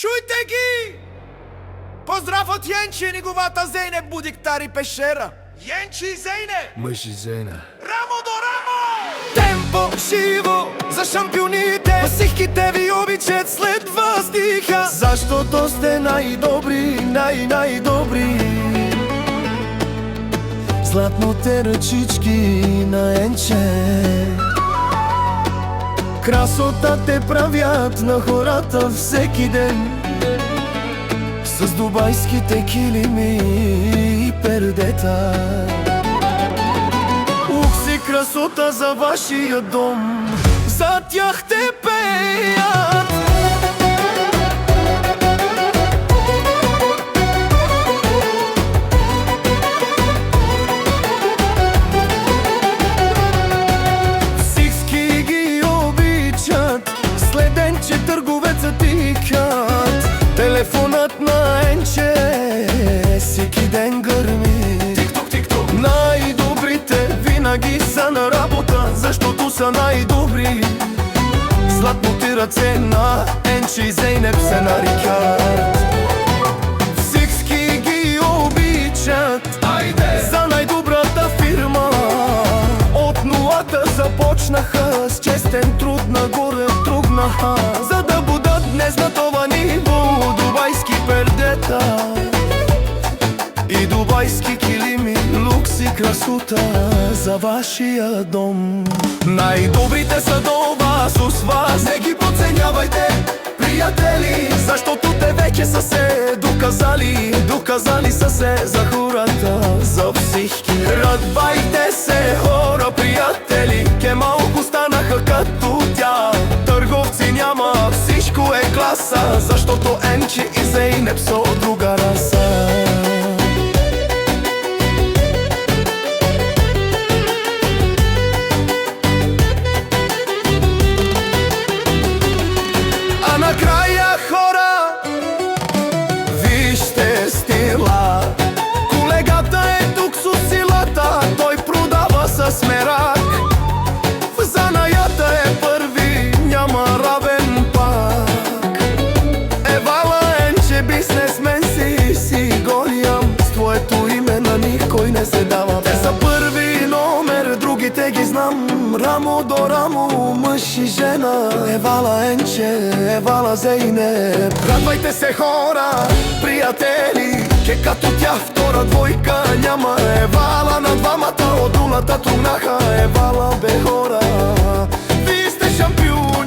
Чуйте ги! Поздрав от Янчи и неговата Зейне, Будиктар и Пешера. Янчи и Зейне! Мъж и Зейна. Рамо до рамо! Темпо живо за шампионите. Пасихките ви обичат след въздиха, Защото сте най-добри, най-добри. Златните ръчички на Енче, красота те правят на хората всеки ден. С дубайските килими и пердета. Лукс и красота за вашия дом, за тях те пеят. Всички ги обичат, следен, че търговецът тикат. Телефонът на Енче всеки ден гърми. Тик-тук, тик-тук. Най-добрите винаги са на работа, защото са най-добри. Златните ръце на Енче и Зейнеп се наричат. Всички ги обичат, Айде! за най-добрата фирма. От нулата започнаха, с честен труд нагоре тръгнаха, за да будат днес на това ниво дубайски пердета и дубайски килими, лукс и красота за вашия дом. Най-добрите са до вас, с вас не ги подценявайте, приятели, защото те вече са се доказали са се за хората, за всички. Радвайте се, хора, приятели, ке малко станаха като тя. Търговци няма, всичко е класа, защото Енче и Зейнеп са от друга раса. А накрая, хора, вижте стила. Колегата е тук с силата, той продава с мерак. В занаята е първи, няма равен пак. Евала Енче, бизнесмен си голям, с твоето име на никой не се дава. Те са първи номер, другите ги знам. Рамо до рамо, мъж и жена. Евала Енче, Евала Зейнеп. Радвайте се, хора, приятели, че като тя втора двойка няма. Евала на двамата от нулата тръгнаха. Евала бе, хора, вие сте шампиони.